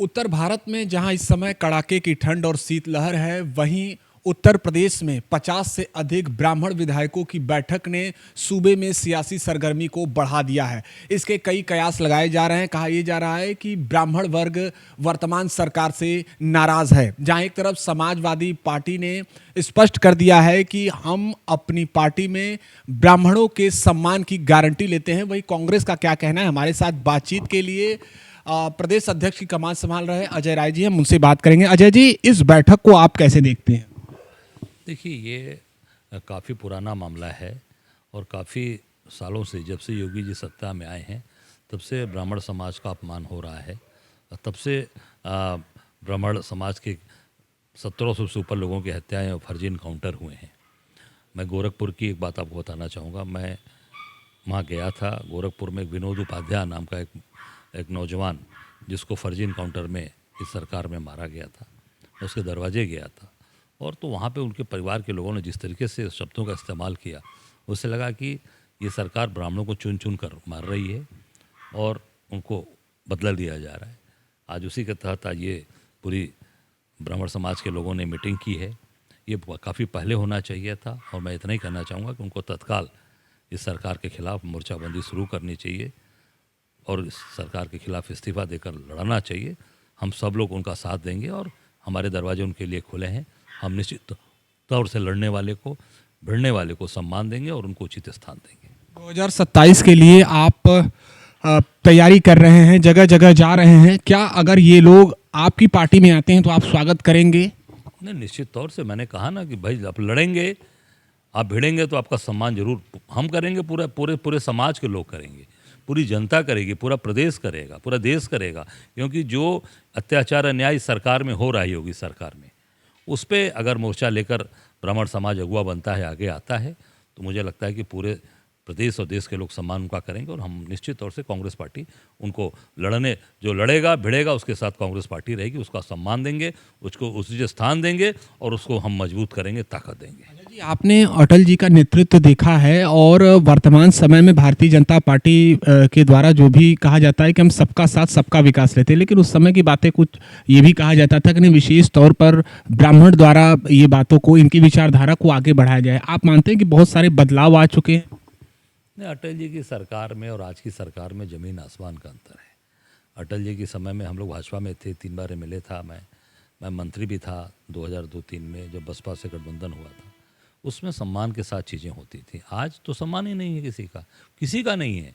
उत्तर भारत में जहां इस समय कड़ाके की ठंड और शीतलहर है, वहीं उत्तर प्रदेश में 50 से अधिक ब्राह्मण विधायकों की बैठक ने सूबे में सियासी सरगर्मी को बढ़ा दिया है। इसके कई कयास लगाए जा रहे हैं। कहा यह जा रहा है कि ब्राह्मण वर्ग वर्तमान सरकार से नाराज है। जहां एक तरफ समाजवादी पार्टी ने स्पष्ट कर दिया है कि हम अपनी पार्टी में ब्राह्मणों के सम्मान की गारंटी लेते हैं, वहीं कांग्रेस का क्या कहना है? हमारे साथ बातचीत के लिए प्रदेश अध्यक्ष की कमान संभाल रहे अजय राय जी, हम उनसे बात करेंगे। अजय जी, इस बैठक को आप कैसे देखते हैं? देखिए, ये काफ़ी पुराना मामला है और काफ़ी सालों से, जब से योगी जी सत्ता में आए हैं तब से ब्राह्मण समाज का अपमान हो रहा है। तब से ब्राह्मण समाज के 1700 से ऊपर लोगों की हत्याएं और फर्जी इनकाउंटर हुए हैं। मैं गोरखपुर की एक बात आपको बताना चाहूँगा। मैं वहाँ गया था। गोरखपुर में एक विनोद उपाध्याय नाम का एक नौजवान, जिसको फर्जी इनकाउंटर में इस सरकार में मारा गया था, उसके दरवाजे गया था और तो वहाँ पे उनके परिवार के लोगों ने जिस तरीके से शब्दों का इस्तेमाल किया, उससे लगा कि ये सरकार ब्राह्मणों को चुन चुन कर मार रही है और उनको बदला दिया जा रहा है। आज उसी के तहत आज ये पूरी ब्राह्मण समाज के लोगों ने मीटिंग की है। ये काफ़ी पहले होना चाहिए था और मैं इतना ही कहना चाहूँगा कि उनको तत्काल इस सरकार के खिलाफ मोर्चाबंदी शुरू करनी चाहिए और इस सरकार के खिलाफ इस्तीफा देकर लड़ना चाहिए। हम सब लोग उनका साथ देंगे और हमारे दरवाजे उनके लिए खुले हैं। हम निश्चित तौर से लड़ने वाले को, भिड़ने वाले को सम्मान देंगे और उनको उचित स्थान देंगे। 2027 के लिए आप तैयारी कर रहे हैं, जगह जगह जा रहे हैं। क्या अगर ये लोग आपकी पार्टी में आते हैं तो आप स्वागत करेंगे? नहीं, निश्चित तौर से। मैंने कहा ना कि भाई, आप लड़ेंगे, आप भिड़ेंगे तो आपका सम्मान जरूर हम करेंगे। पूरा पूरे पूरे समाज के लोग करेंगे, पूरी जनता करेगी, पूरा प्रदेश करेगा, पूरा देश करेगा। क्योंकि जो अत्याचार अन्याय इस सरकार में हो रहा है, योगी सरकार में, उस पर अगर मोर्चा लेकर ब्राह्मण समाज अगुआ बनता है, आगे आता है, तो मुझे लगता है कि पूरे प्रदेश और देश के लोग सम्मान उनका करेंगे और हम निश्चित तौर से कांग्रेस पार्टी उनको लड़ने, जो लड़ेगा भिड़ेगा उसके साथ कांग्रेस पार्टी रहेगी, उसका सम्मान देंगे, उसको उचित स्थान देंगे और उसको हम मजबूत करेंगे, ताकत देंगे। जी, आपने अटल जी का नेतृत्व देखा है और वर्तमान समय में भारतीय जनता पार्टी के द्वारा जो भी कहा जाता है कि हम सबका साथ सबका विकास लेते हैं, लेकिन उस समय की बातें कुछ ये भी कहा जाता था कि नहीं, विशेष तौर पर ब्राह्मण द्वारा ये बातों को, इनकी विचारधारा को आगे बढ़ाया जाए। आप मानते हैं कि बहुत सारे बदलाव आ चुके हैं? नहीं, अटल जी की सरकार में और आज की सरकार में ज़मीन आसमान का अंतर है। अटल जी के समय में हम लोग भाजपा में थे, 3 बार एमएलए था मैं मंत्री भी था 2002-3 में, जब बसपा से गठबंधन हुआ था। उसमें सम्मान के साथ चीज़ें होती थी। आज तो सम्मान ही नहीं है किसी का नहीं है।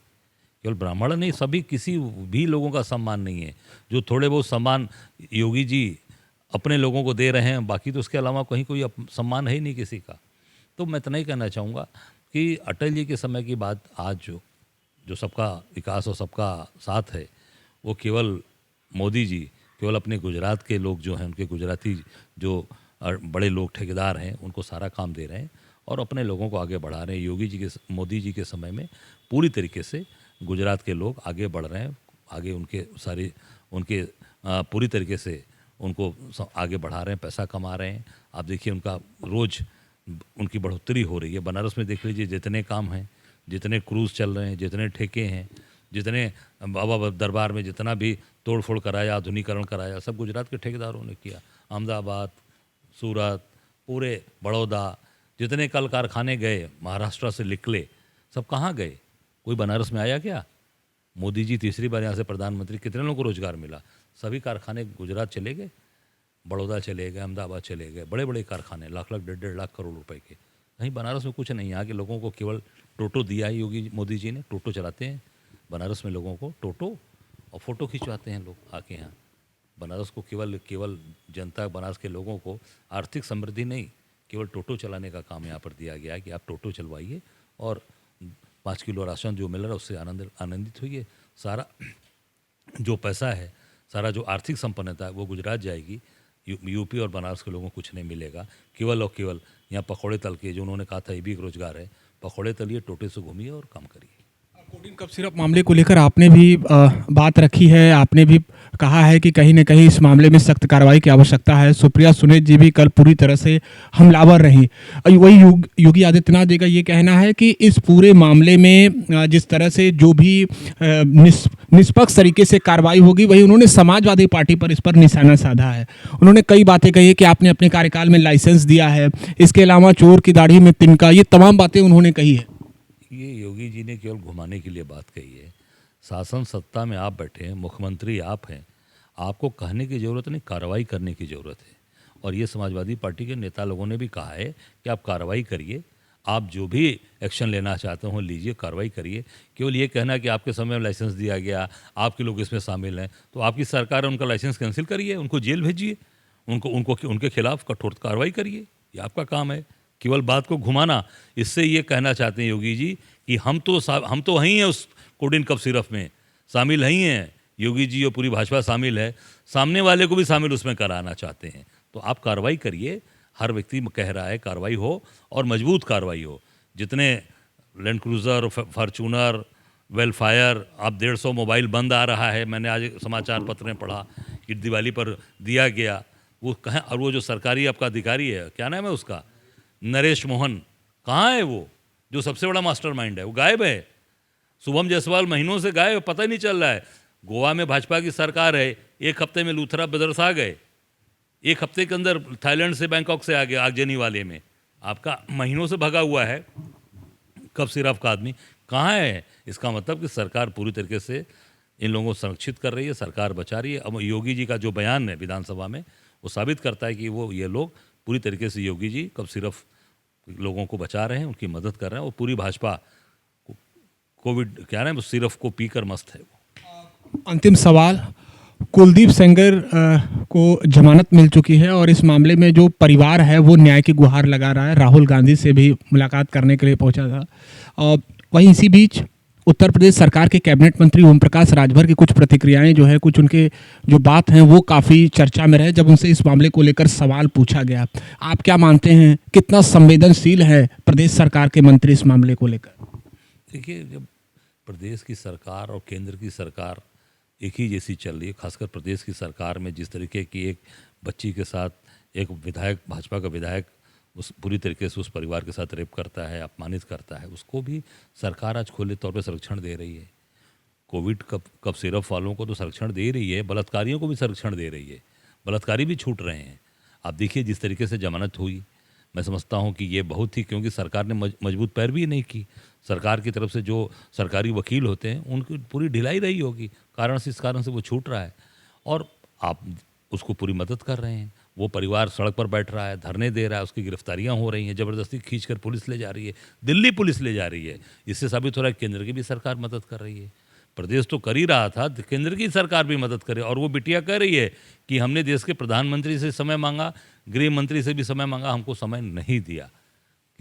केवल ब्राह्मण नहीं, सभी किसी भी लोगों का सम्मान नहीं है। जो थोड़े बहुत सम्मान योगी जी अपने लोगों को दे रहे हैं, बाकी तो उसके अलावा कहीं कोई सम्मान है ही नहीं किसी का। तो मैं इतना ही कहना चाहूँगा कि अटल जी के समय की बात आज जो सबका विकास और सबका साथ है, वो केवल मोदी जी केवल अपने गुजरात के लोग जो हैं, उनके गुजराती जो बड़े लोग ठेकेदार हैं, उनको सारा काम दे रहे हैं और अपने लोगों को आगे बढ़ा रहे हैं। मोदी जी के समय में पूरी तरीके से गुजरात के लोग आगे बढ़ रहे हैं, आगे उनके पूरी तरीके से उनको आगे बढ़ा रहे हैं, पैसा कमा रहे हैं। आप देखिए, उनका रोज़ उनकी बढ़ोतरी हो रही है। बनारस में देख लीजिए, जितने काम हैं, जितने क्रूज़ चल रहे हैं, जितने ठेके हैं, जितने बाबा दरबार में जितना भी तोड़ फोड़ कराया, आधुनिकीकरण कराया, सब गुजरात के ठेकेदारों ने किया। अहमदाबाद, सूरत, पूरे बड़ौदा, जितने कल कारखाने गए महाराष्ट्र से निकले, सब कहाँ गए? कोई बनारस में आया क्या? मोदी जी तीसरी बार यहाँ से प्रधानमंत्री, कितने लोगों को रोजगार मिला? सभी कारखाने गुजरात चले गए, बड़ौदा चले गए, अहमदाबाद चले गए। बड़े बड़े कारखाने, लाख लाख 1.5 लाख करोड़ रुपए के। कहीं बनारस में कुछ नहीं। यहाँ के लोगों को केवल टोटो दिया है मोदी जी ने। टोटो चलाते हैं बनारस में, लोगों को टोटो, और फ़ोटो खिंचवाते हैं लोग आके यहाँ। बनारस को केवल जनता, बनारस के लोगों को आर्थिक समृद्धि नहीं, केवल टोटो चलाने का काम यहाँ पर दिया गया है कि आप टोटो चलवाइए और 5 किलो राशन जो मिल रहा है उससे आनंदित होइए। सारा जो पैसा है, सारा जो आर्थिक संपन्नता है, वो गुजरात जाएगी। यूपी और बनारस के लोगों को कुछ नहीं मिलेगा। केवल और केवल यहाँ पकौड़े तल के, जो उन्होंने कहा था ये भी एक रोजगार है, पकौड़े तलिए, टोटे से घूमिए और काम करिए। कोडिन कफ सिरप मामले को लेकर आपने भी बात रखी है, आपने भी कहा है कि कहीं न कहीं इस मामले में सख्त कार्रवाई की आवश्यकता है। सुप्रिया सुले जी भी कल पूरी तरह से हमलावर रहीं। वही योगी आदित्यनाथ जी का ये कहना है कि इस पूरे मामले में जिस तरह से जो भी निष्पक्ष तरीके से कार्रवाई होगी, वही उन्होंने समाजवादी पार्टी पर इस पर निशाना साधा है। उन्होंने कई बातें कही है कि आपने अपने कार्यकाल में लाइसेंस दिया है, इसके अलावा चोर की दाढ़ी में तिनका, ये तमाम बातें उन्होंने कही है। ये योगी जी ने केवल घुमाने के लिए बात कही है। शासन सत्ता में आप बैठे हैं, मुख्यमंत्री आप हैं, आपको कहने की ज़रूरत नहीं, कार्रवाई करने की ज़रूरत है। और ये समाजवादी पार्टी के नेता लोगों ने भी कहा है कि आप कार्रवाई करिए, आप जो भी एक्शन लेना चाहते हो लीजिए, कार्रवाई करिए। केवल ये कहना कि आपके समय में लाइसेंस दिया गया, आपके लोग इसमें शामिल हैं, तो आपकी सरकार है, उनका लाइसेंस कैंसिल करिए, उनको जेल भेजिए, उनको उनको उनके खिलाफ कठोर कार्रवाई करिए। ये आपका काम है। केवल बात को घुमाना, इससे ये कहना चाहते हैं योगी जी कि हम तो वहीं हैं, उस कोडिन कफ सिरप में शामिल नहीं हैं। योगी जी और पूरी भाजपा शामिल है, सामने वाले को भी शामिल उसमें कराना चाहते हैं। तो आप कार्रवाई करिए, हर व्यक्ति कह रहा है कार्रवाई हो और मजबूत कार्रवाई हो। जितने लैंड क्रूज़र, फॉर्चूनर, वेलफायर, अब 150 मोबाइल बंद आ रहा है, मैंने आज समाचार पत्र में पढ़ा कि दिवाली पर दिया गया, वो कहाँ? और वो जो सरकारी आपका अधिकारी है, क्या नाम है उसका, नरेश मोहन, कहाँ है वो जो सबसे बड़ा मास्टरमाइंड है? वो गायब है। शुभम जायसवाल महीनों से गायब है, पता ही नहीं चल रहा है। गोवा में भाजपा की सरकार है, एक हफ्ते में लूथरा ब्रदर्स आ गए, एक हफ्ते के अंदर थाईलैंड से, बैंकॉक से आ गया आगजनी वाले में। आपका महीनों से भगा हुआ है कफ सिरप का आदमी, कहाँ है? इसका मतलब कि सरकार पूरी तरीके से इन लोगों को संरक्षित कर रही है, सरकार बचा रही है। अब योगी जी का जो बयान है विधानसभा में, वो साबित करता है कि ये लोग पूरी तरीके से, योगी जी कफ सिरप लोगों को बचा रहे हैं, उनकी मदद कर रहे हैं। और पूरी भाजपा कोविड क्या है, सिरप को पीकर मस्त है वो। अंतिम सवाल, कुलदीप सेंगर को जमानत मिल चुकी है और इस मामले में जो परिवार है वो न्याय की गुहार लगा रहा है। राहुल गांधी से भी मुलाकात करने के लिए पहुंचा था। और वहीं इसी बीच उत्तर प्रदेश सरकार के कैबिनेट मंत्री ओम प्रकाश राजभर की कुछ प्रतिक्रियाएं जो है, कुछ उनके जो बात हैं वो काफ़ी चर्चा में रहे जब उनसे इस मामले को लेकर सवाल पूछा गया। आप क्या मानते हैं, कितना संवेदनशील है प्रदेश सरकार के मंत्री इस मामले को लेकर? देखिए, जब प्रदेश की सरकार और केंद्र की सरकार एक ही जैसी चल रही है, खासकर प्रदेश की सरकार में जिस तरीके की एक बच्ची के साथ एक विधायक, भाजपा का विधायक उस पूरी तरीके से उस परिवार के साथ रेप करता है, अपमानित करता है, उसको भी सरकार आज खुले तौर पे संरक्षण दे रही है। कोविड कफ सिरप वालों को तो संरक्षण दे रही है, बलात्कारियों को भी संरक्षण दे रही है, बलात्कारी भी छूट रहे हैं। आप देखिए जिस तरीके से जमानत हुई, मैं समझता हूँ कि ये बहुत ही, क्योंकि सरकार ने मजबूत पैरवी नहीं की। सरकार की तरफ से जो सरकारी वकील होते हैं उनकी पूरी ढिलाई रही होगी, इस कारण से वो छूट रहा है और आप उसको पूरी मदद कर रहे हैं। वो परिवार सड़क पर बैठ रहा है, धरने दे रहा है, उसकी गिरफ्तारियां हो रही हैं, ज़बरदस्ती खींचकर पुलिस ले जा रही है, दिल्ली पुलिस ले जा रही है। इससे साबित हो रहा है केंद्र की भी सरकार मदद कर रही है। प्रदेश तो कर ही रहा था, केंद्र की सरकार भी मदद करे। और वो बिटिया कह रही है कि हमने देश के प्रधानमंत्री से समय मांगा, गृह मंत्री से भी समय मांगा, हमको समय नहीं दिया।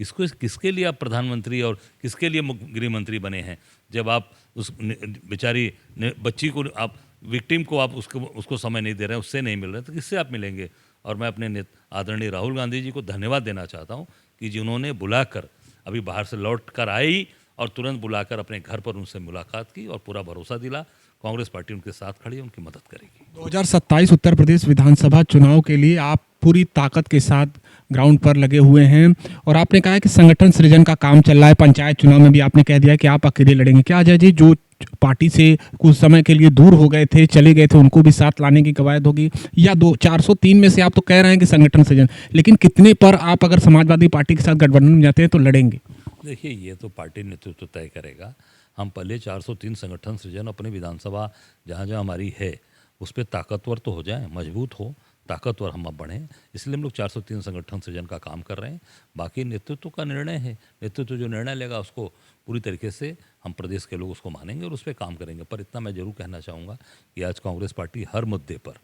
किसके लिए आप प्रधानमंत्री और किसके लिए गृह मंत्री बने हैं, जब आप उस बेचारी बच्ची को, आप विक्टिम को आप उसको समय नहीं दे रहे हैं, उससे नहीं मिल रहे, तो किससे आप मिलेंगे? और मैं अपने आदरणीय राहुल गांधी जी को धन्यवाद देना चाहता हूं कि जिन्होंने बुलाकर, अभी बाहर से लौट कर आई और तुरंत बुलाकर अपने घर पर उनसे मुलाकात की और पूरा भरोसा दिला कांग्रेस पार्टी उनके साथ खड़ी है, उनकी मदद करेगी। 2027 उत्तर प्रदेश विधानसभा चुनाव के लिए आप पूरी ताकत के साथ ग्राउंड पर लगे हुए हैं और आपने कहा है कि संगठन सृजन का काम चल रहा है। पंचायत चुनाव में भी आपने कह दिया कि आप अकेले लड़ेंगे। क्या अजय जी, जो पार्टी से कुछ समय के लिए दूर हो गए थे, चले गए थे, उनको भी साथ लाने की कवायद होगी? या 403 में से आप तो कह रहे हैं कि संगठन सृजन, लेकिन कितने पर आप अगर समाजवादी पार्टी के साथ गठबंधन में जाते हैं तो लड़ेंगे? देखिए, ये तो पार्टी नेतृत्व तय करेगा। हम पहले 403 संगठन सृजन अपनी विधानसभा जहाँ जहाँ हमारी है उस पर ताकतवर तो हो जाए, मजबूत हो, ताकतवर हम अब बढ़ें, इसलिए हम लोग 403 संगठन सृजन का काम कर रहे हैं। बाकी नेतृत्व का निर्णय है, नेतृत्व जो निर्णय लेगा उसको पूरी तरीके से हम प्रदेश के लोग उसको मानेंगे और उस पर काम करेंगे। पर इतना मैं जरूर कहना चाहूँगा कि आज कांग्रेस पार्टी हर मुद्दे पर,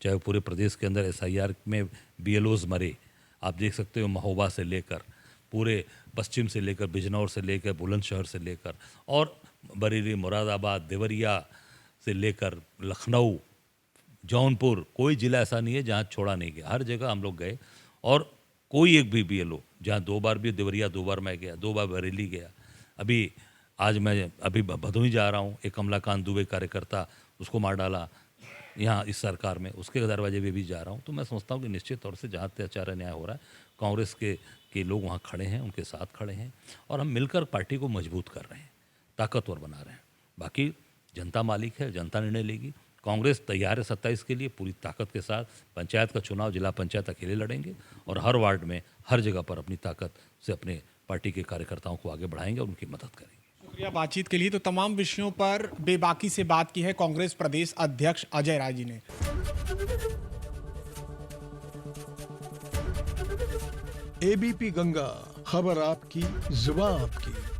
चाहे पूरे प्रदेश के अंदर SIR में BLOs मरे, आप देख सकते हो, महोबा से लेकर पूरे पश्चिम से लेकर बिजनौर से लेकर बुलंदशहर से लेकर और बरेली, मुरादाबाद, देवरिया से लेकर लखनऊ, जौनपुर, कोई ज़िला ऐसा नहीं है जहाँ छोड़ा नहीं गया। हर जगह हम लोग गए और कोई एक भी BLO, जहाँ 2 बार भी देवरिया 2 बार मैं गया, 2 बार बरेली गया, अभी आज मैं अभी भदोही जा रहा हूँ, एक कमलाकांत दुबे कार्यकर्ता, उसको मार डाला यहाँ इस सरकार में, उसके दरवाजे पे भी जा रहा हूँ। तो मैं समझता हूँ कि निश्चित तौर से जहाँ अत्याचार न्याय हो रहा है, कांग्रेस के लोग वहाँ खड़े हैं, उनके साथ खड़े हैं और हम मिलकर पार्टी को मजबूत कर रहे हैं, ताकतवर बना रहे हैं। बाकी जनता मालिक है, जनता निर्णय लेगी। कांग्रेस तैयार है 27 के लिए पूरी ताकत के साथ। पंचायत का चुनाव जिला पंचायत अकेले लड़ेंगे और हर वार्ड में हर जगह पर अपनी ताकत से अपने पार्टी के कार्यकर्ताओं को आगे बढ़ाएंगे और उनकी मदद करेंगे। शुक्रिया बातचीत के लिए। तो तमाम विषयों पर बेबाकी से बात की है कांग्रेस प्रदेश अध्यक्ष अजय राय जी ने। एबीपी गंगा, खबर आपकी, जुबान आपकी।